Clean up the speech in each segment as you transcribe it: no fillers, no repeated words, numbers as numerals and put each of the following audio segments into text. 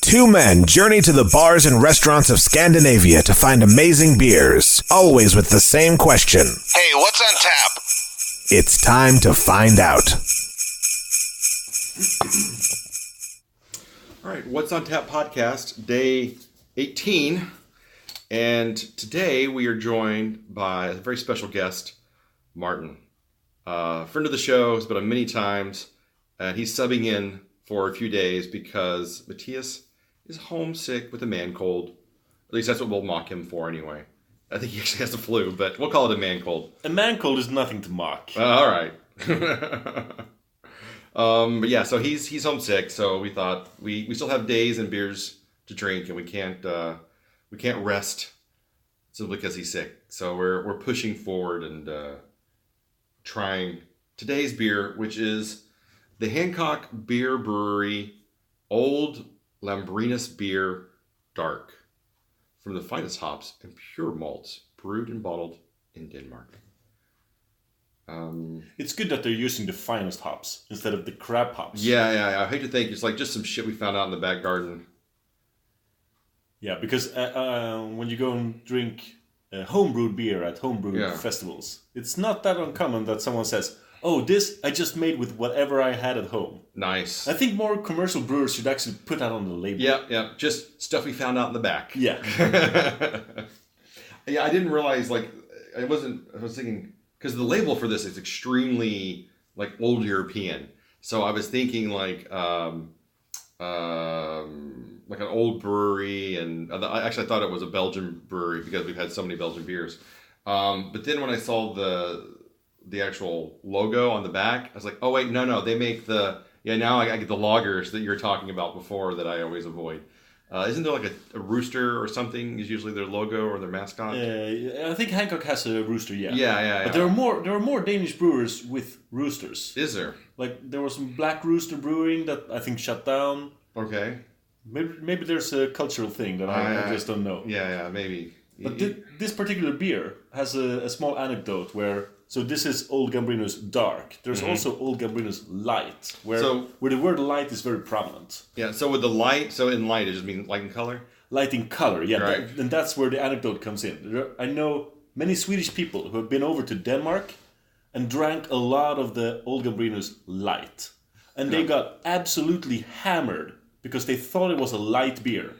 Two men journey to the bars and restaurants of Scandinavia to find amazing beers, always with the same question. Hey, what's on tap? It's time to find out. All right, What's on Tap podcast, day 18. And today we are joined by a very special guest, Martin. Friend of the show, has been on many times, and he's subbing in for a few days because Matthias is homesick with a man cold. At least that's what we'll mock him for anyway. I think he actually has the flu, but we'll call it a man cold. A man cold is nothing to mock. All right. But yeah, so he's homesick, so we thought we still have days and beers to drink, and we can't rest simply because he's sick. So we're pushing forward and trying today's beer, which is the Hancock Beer Brewery Old Lambrinus Dark, from the finest hops and pure malts, brewed and bottled in Denmark. It's good that they're using the finest hops instead of the crab hops. Yeah. I hate to think it's like just some shit we found out in the back garden. Yeah, because when you go and drink homebrewed beer at homebrewed festivals, it's not that uncommon that someone says, "Oh, this I just made with whatever I had at home." Nice. I think more commercial brewers should actually put that on the label. Yeah. Just stuff we found out in the back. Yeah. Yeah, I didn't realize, I was thinking, because the label for this is extremely, old European. So I was thinking, like an old brewery, and I thought it was a Belgian brewery because we've had so many Belgian beers. But then when I saw the actual logo on the back, I was like, oh wait, no, they make now I get the lagers that you were talking about before that I always avoid. Isn't there a rooster or something is usually their logo or their mascot? I think Hancock has a rooster, yeah. Yeah. But there are more Danish brewers with roosters. Is there? There was some Black Rooster Brewing that I think shut down. Okay. Maybe there's a cultural thing that I just don't know. Yeah, maybe. But this particular beer has a small anecdote where... So this is Old Lambrinus Dark. There's also Old Lambrinus Light, where the word light is very prominent. Yeah, so with the light, so in light, it just means light in color? Light in color, yeah. Right. And that's where the anecdote comes in. I know many Swedish people who have been over to Denmark and drank a lot of the Old Lambrinus Light. And they got absolutely hammered because they thought it was a light beer.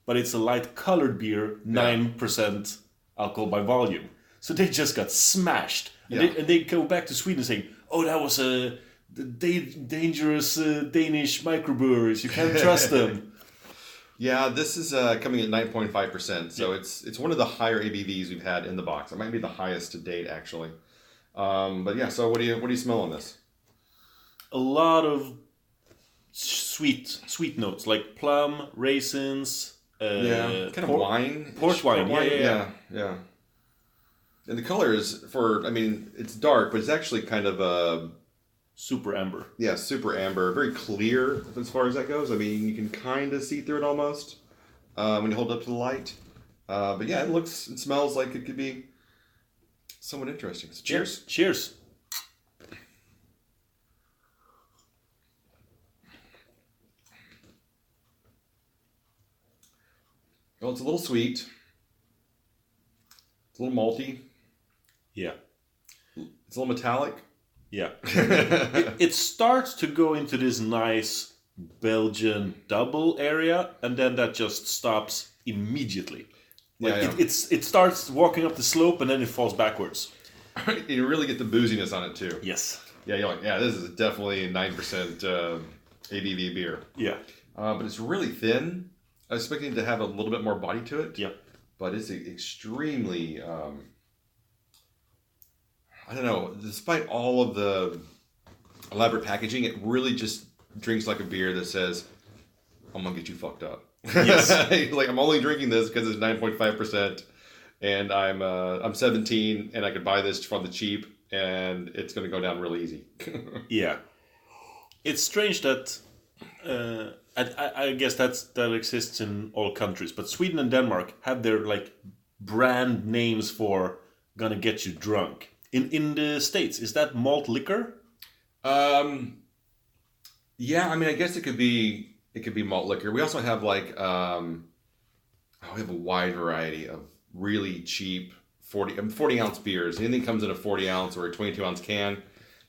But it's a light colored beer, 9% alcohol by volume. So they just got smashed. And they go back to Sweden saying, "Oh, that was a dangerous Danish microbreweries. You can't trust them." Yeah, this is coming at 9.5%. So it's one of the higher ABVs we've had in the box. It might be the highest to date, actually. But yeah, so what do you smell on this? A lot of sweet notes like plum, raisins. Kind of wine. Port wine. Yeah. And the color is it's dark, but it's actually kind of a... Super amber. Yeah, super amber. Very clear as far as that goes. You can kind of see through it almost when you hold it up to the light. But yeah, it smells like it could be somewhat interesting. So cheers. Yeah. Cheers. Well, it's a little sweet. It's a little malty. Yeah. It's a little metallic. Yeah. it starts to go into this nice Belgian double area, and then that just stops immediately. It starts walking up the slope, and then it falls backwards. You really get the booziness on it, too. Yes. Yeah, you're like, this is definitely a 9% ABV beer. Yeah. But it's really thin. I was expecting to have a little bit more body to it. Yeah. But it's extremely... I don't know, despite all of the elaborate packaging, it really just drinks like a beer that says, I'm going to get you fucked up. Yes. I'm only drinking this because it's 9.5% and I'm 17 and I could buy this from the cheap and it's going to go down really easy. Yeah. It's strange that, I guess that exists in all countries, but Sweden and Denmark have their brand names for gonna get you drunk. In the States, is that malt liquor? Yeah, I guess it could be It could be malt liquor. We also have like we have a wide variety of really cheap 40 ounce beers. Anything comes in a 40 ounce or a 22 ounce can,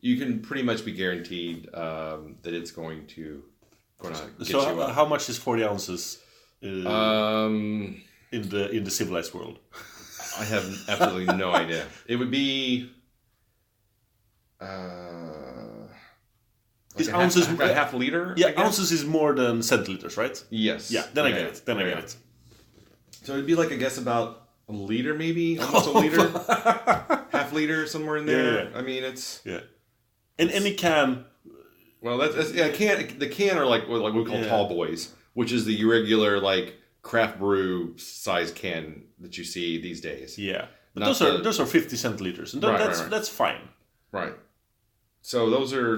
you can pretty much be guaranteed that it's going to get so you up. How much is 40 ounces in the civilized world? I have absolutely no idea. It would be is ounces a half liter? Yeah, ounces is more than centiliters, right? Yes. Yeah, then I get it. Then I get it. So it'd be like, I guess, about a liter, maybe almost a liter, half liter, somewhere in there. Yeah. I mean, it's And any can. well, that's the can are like what we call tall boys, which is the irregular like craft brew size can that you see these days. Yeah, but Not those are 50 centiliters, and that's fine. Right. So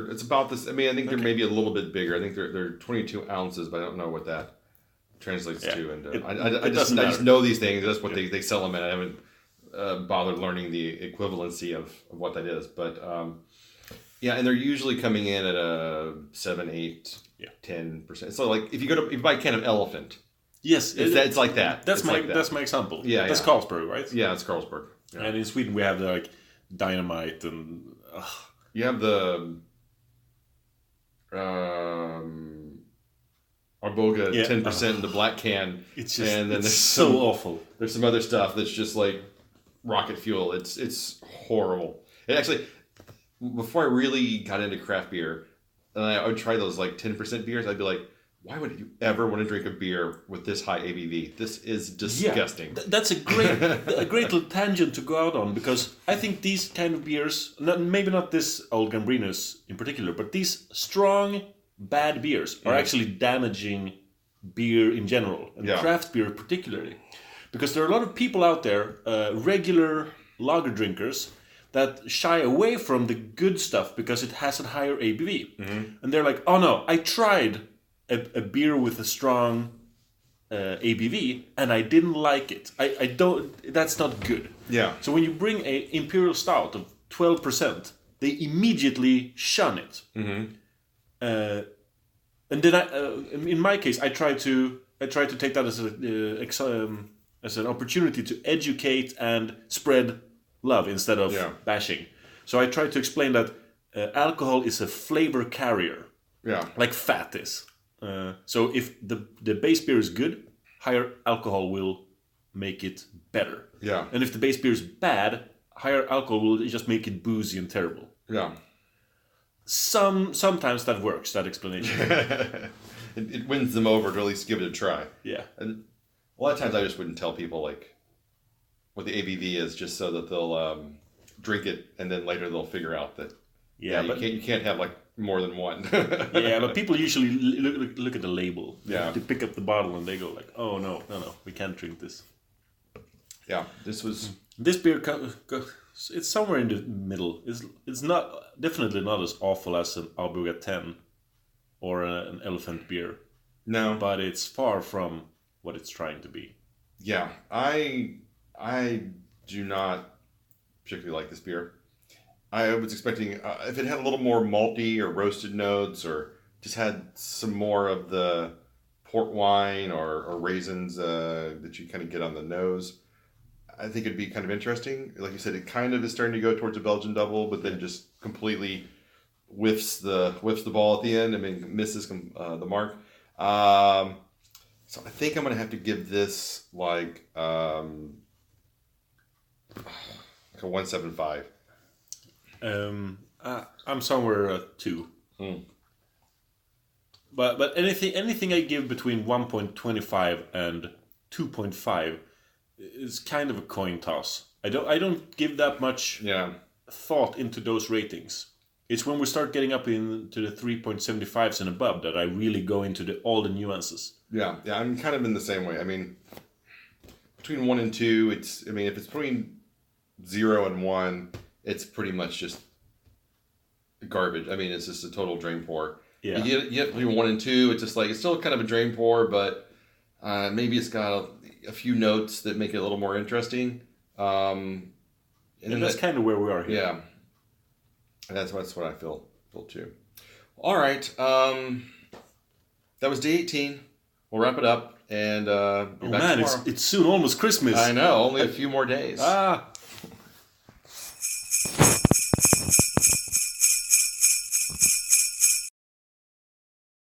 it's about this. I mean, I think they're maybe a little bit bigger. I think they're 22 ounces, but I don't know what that translates to. And I just know these things. That's what they sell them, and I haven't bothered learning the equivalency of what that is. But and they're usually coming in at a 7, 8, 10%. So like if you buy a can of Elephant, yes, it's like that. That's my example. Yeah, that's Carlsberg, right? Yeah, it's Carlsberg. Yeah. And in Sweden we have the like Dynamite and. You have the Arboga 10% in the black can. It's just and then it's so awful. There's some other stuff that's just like rocket fuel. It's horrible. It actually, before I really got into craft beer, and I would try those like 10% beers, I'd be like, why would you ever want to drink a beer with this high ABV? This is disgusting. Yeah, that's a great little tangent to go out on, because I think these kind of beers, maybe not this Old Lambrinus in particular, but these strong, bad beers are actually damaging beer in general, and craft beer particularly. Because there are a lot of people out there, regular lager drinkers, that shy away from the good stuff because it has a higher ABV. Mm-hmm. And they're like, oh no, I tried a beer with a strong ABV, and I didn't like it. I don't. That's not good. Yeah. So when you bring a imperial stout of 12%, they immediately shun it. Mm-hmm. And then in my case, I try to take that as an opportunity to educate and spread love instead of bashing. So I try to explain that alcohol is a flavor carrier. Yeah. Like fat is. So if the base beer is good, higher alcohol will make it better. Yeah. And if the base beer is bad, higher alcohol will just make it boozy and terrible. Yeah. Sometimes that works, that explanation. it wins them over to at least give it a try. Yeah. And a lot of times I just wouldn't tell people like what the ABV is, just so that they'll drink it, and then later they'll figure out that you can't have like more than one. Yeah, but people usually look at the label. Yeah. To pick up the bottle, and they go like, "Oh no, we can't drink this." Yeah, this beer. It's somewhere in the middle. It's not definitely not as awful as an Albuga 10 or an Elephant beer. No, but it's far from what it's trying to be. Yeah, I do not particularly like this beer. I was expecting if it had a little more malty or roasted notes, or just had some more of the port wine or raisins that you kind of get on the nose, I think it'd be kind of interesting. Like you said, it kind of is starting to go towards a Belgian double, but then just completely whiffs the ball at the end. I mean, misses the mark. So I think I'm going to have to give this like a 1.75. I'm somewhere at 2. But anything I give between 1.25 and 2.5 is kind of a coin toss. I don't give that much thought into those ratings. It's when we start getting up into the 3.75s and above that I really go into all the nuances. Yeah, I'm kind of in the same way. I mean, between 1 and 2, if it's between 0 and 1, it's pretty much just garbage. I mean, it's just a total drain pour. Yeah. You get between 1 and 2, it's just like, it's still kind of a drain pour, but maybe it's got a few notes that make it a little more interesting. And that's kind of where we are here. Yeah. And that's what I feel too. All right. that was day 18. We'll wrap it up and be back tomorrow. It's soon almost Christmas. I know, only a few more days.